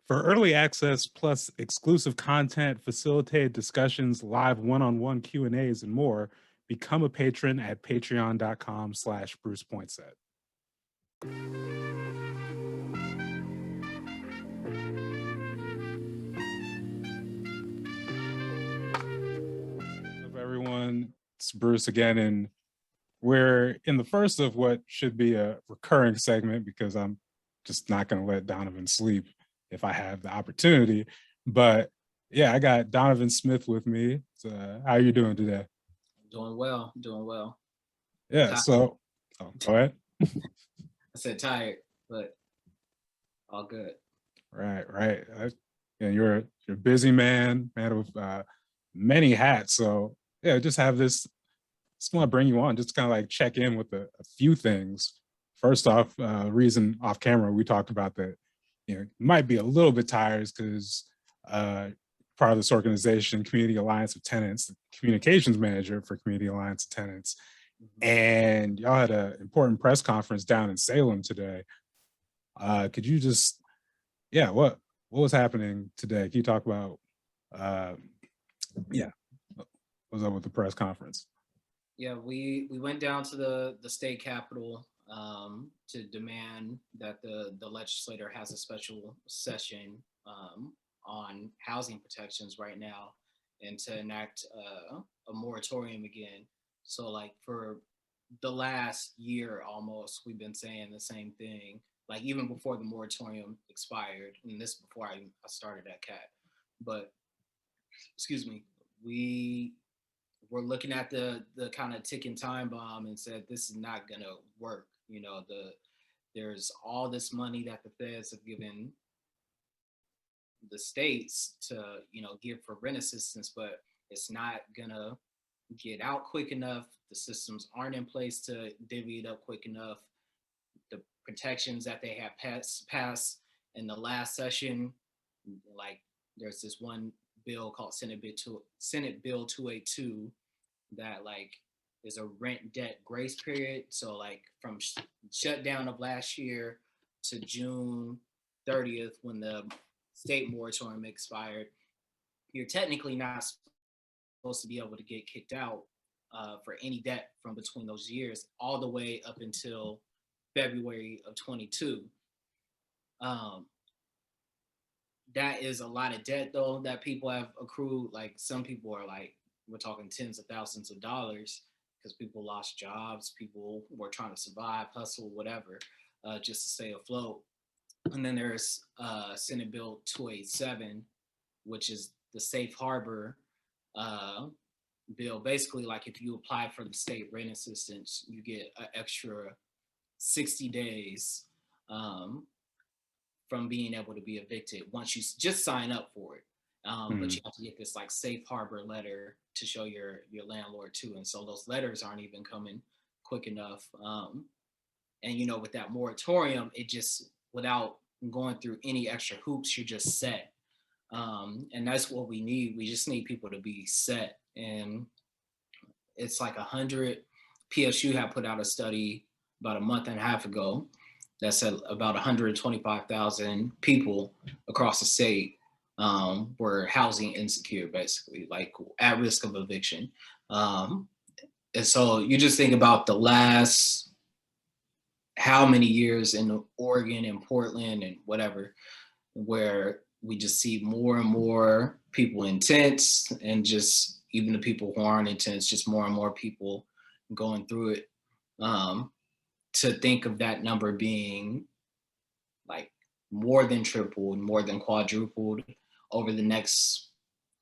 For early access plus exclusive content, facilitated discussions, live one-on-one Q&As, and more, become a patron at patreon.com/BrucePointset. Everyone, it's Bruce again, and we're in the first of what should be a recurring segment because I'm just not going to let Donovan sleep if I have the opportunity. But yeah, I got Donovan Smith with me. So, how are you doing today? Doing well, doing well. Yeah, Tired. so go ahead. I said tired, but all good. Right. Yeah, you're a busy man with many hats. So yeah, just have this. Just want to bring you on, just kind of like check in with a few things. First off, reason off camera, we talked about that, you might be a little bit tired because part of this organization, Community Alliance of Tenants, the communications manager for Community Alliance of Tenants. And y'all had an important press conference down in Salem today. Could you just, what was happening today? Can you talk about, what was up with the press conference? Yeah, we went down to the state capitol to demand that the legislator has a special session on housing protections right now, and to enact a moratorium again. So like for the last year almost, we've been saying the same thing. Like even before the moratorium expired, and this before I started at CAT, but excuse me, we're looking at the kind of ticking time bomb and said this is not gonna work. There's all this money that the feds have given the states to give for rent assistance, but it's not gonna get out quick enough. The systems aren't in place to divvy it up quick enough. The protections that they have passed in the last session, like there's this one bill called Senate Bill 282 that like is a rent debt grace period. So like from shutdown of last year to June 30th, when the state moratorium expired, you're technically not supposed to be able to get kicked out for any debt from between those years, all the way up until February of 22. That is a lot of debt though that people have accrued. Like some people are like, we're talking tens of thousands of dollars because people lost jobs, people were trying to survive, hustle, whatever, just to stay afloat. And then there's Senate Bill 287, which is the safe harbor bill. Basically, like if you apply for the state rent assistance, you get an extra 60 days from being able to be evicted once you just sign up for it. But you have to get this like safe harbor letter to show your landlord too. And so those letters aren't even coming quick enough. And with that moratorium, it just, without going through any extra hoops, you're just set. And that's what we need. We just need people to be set. And it's like 100, PSU had put out a study about a month and a half ago that said about 125,000 people across the state were housing insecure, basically, like at risk of eviction. And so you just think about the last how many years in Oregon and Portland and whatever, where we just see more and more people in tents, and just even the people who aren't in tents, just more and more people going through it. To think of that number being like more than tripled, more than quadrupled over the next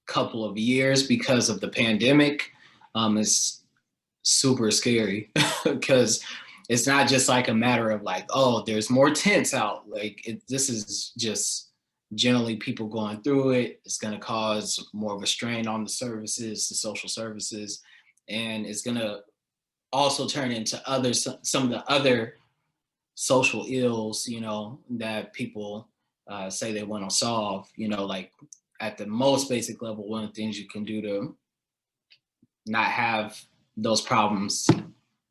couple of years because of the pandemic is super scary because it's not just like a matter of like, oh, there's more tents out. Like this is just generally people going through it. It's going to cause more of a strain on the services, the social services, and it's going to also turn into some of the other social ills, that people say they want to solve. Like at the most basic level, one of the things you can do to not have those problems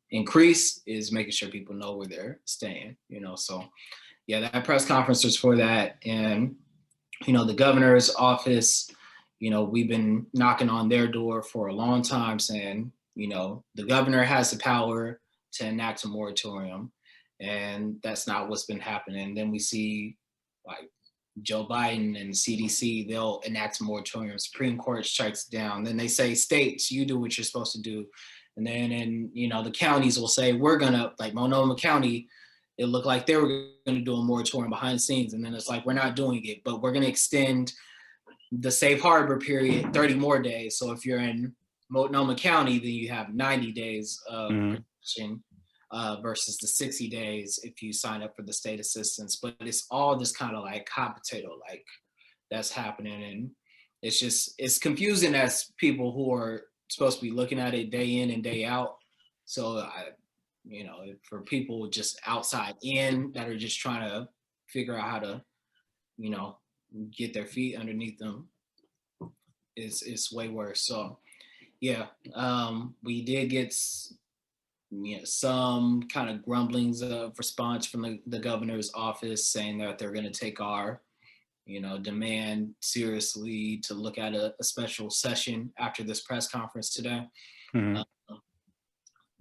increase is making sure people know where they're staying. So yeah, that press conference was for that. And The governor's office, we've been knocking on their door for a long time saying, the governor has the power to enact a moratorium, and that's not what's been happening. Then we see like Joe Biden and CDC, they'll enact a moratorium. Supreme Court strikes it down. Then they say, states, you do what you're supposed to do. And then, the counties will say, we're gonna, like Monoma County, it looked like they were going to do a moratorium behind the scenes. And then it's like, we're not doing it, but we're going to extend the safe harbor period 30 more days. So if you're in Multnomah County, then you have 90 days of protection versus the 60 days if you sign up for the state assistance. But it's all just kind of like hot potato, like that's happening. And it's confusing as people who are supposed to be looking at it day in and day out. So for people just outside in that are just trying to figure out how to, get their feet underneath them, it's way worse. So yeah, we did get some kind of grumblings of response from the governor's office saying that they're going to take our demand seriously to look at a special session after this press conference today.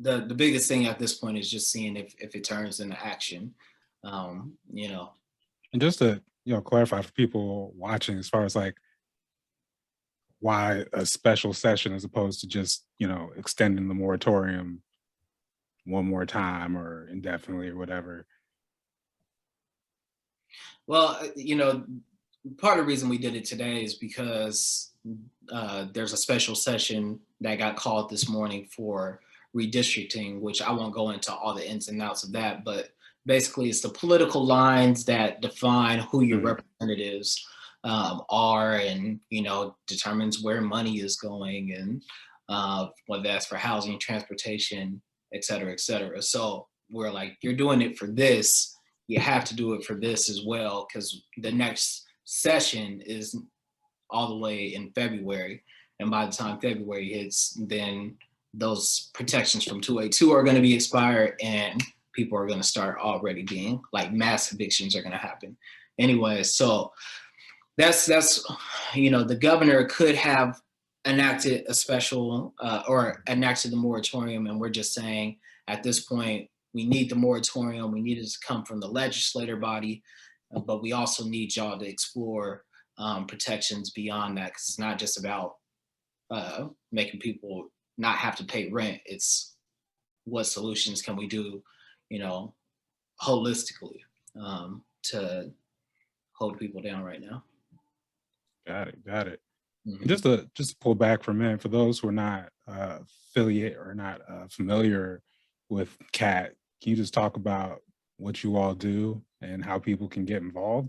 The biggest thing at this point is just seeing if it turns into action. And just to clarify for people watching, as far as like why a special session as opposed to just extending the moratorium one more time or indefinitely or whatever. Well, part of the reason we did it today is because there's a special session that got called this morning for redistricting, which I won't go into all the ins and outs of that, but basically it's the political lines that define who your representatives are, and determines where money is going, and whether that's for housing, transportation, et cetera, et cetera. So we're like, you're doing it for this, you have to do it for this as well, because the next session is all the way in February. And by the time February hits, then those protections from 282 are going to be expired, and people are going to start already being like mass evictions are going to happen anyway. So that's the governor could have enacted a special or enacted the moratorium, and we're just saying at this point we need the moratorium. We need it to come from the legislative body, but we also need y'all to explore protections beyond that, because it's not just about making people not have to pay rent. It's what solutions can we do, holistically to hold people down right now. Got it. Mm-hmm. Just to pull back for a minute, for those who are not affiliate or not familiar with CAT, can you just talk about what you all do and how people can get involved?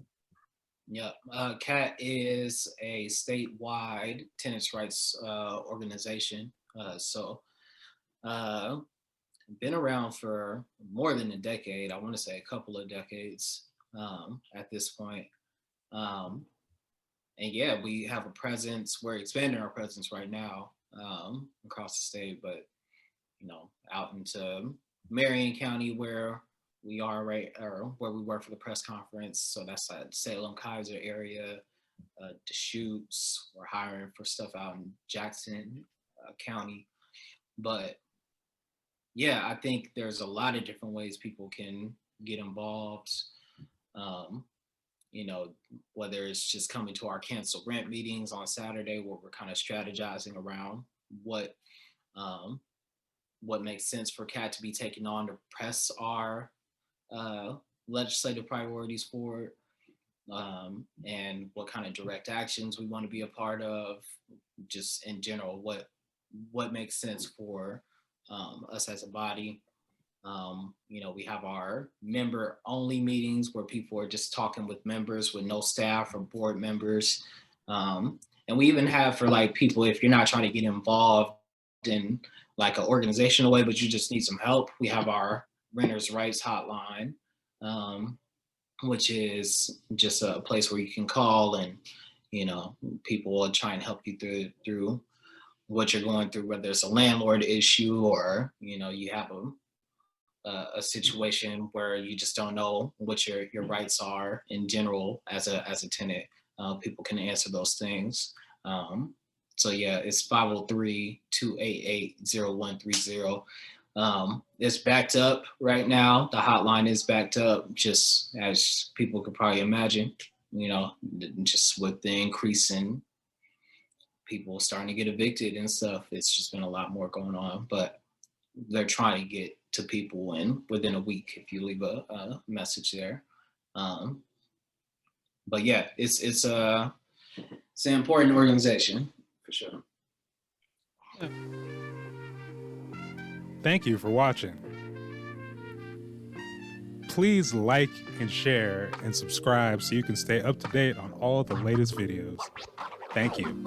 Yeah, CAT is a statewide tenants' rights organization. Been around for more than a decade. I want to say a couple of decades at this point. And yeah, we have a presence. We're expanding our presence right now across the state, but out into Marion County, where we are or where we work for the press conference. So that's like Salem, Kaiser area, Deschutes. We're hiring for stuff out in Jackson County. But yeah, I think there's a lot of different ways people can get involved. Whether it's just coming to our cancel rent meetings on Saturday, where we're kind of strategizing around what makes sense for CAT to be taking on to press our legislative priorities forward, and what kind of direct actions we want to be a part of, just in general, what makes sense for us as a body. We have our member only meetings where people are just talking with members with no staff or board members. And we even have for like people, if you're not trying to get involved in like an organizational way, but you just need some help, we have our renters' rights hotline, which is just a place where you can call and, people will try and help you through what you're going through, whether it's a landlord issue or, you have a situation where you just don't know what your rights are in general as a tenant. people can answer those things. So yeah, it's 503-288-0130. It's backed up right now. The hotline is backed up, just as people could probably imagine, just with the increase in people starting to get evicted and stuff. It's just been a lot more going on, but they're trying to get to people within a week if you leave a message there. But yeah, it's an important organization for sure. Thank you for watching. Please like and share and subscribe so you can stay up to date on all of the latest videos. Thank you.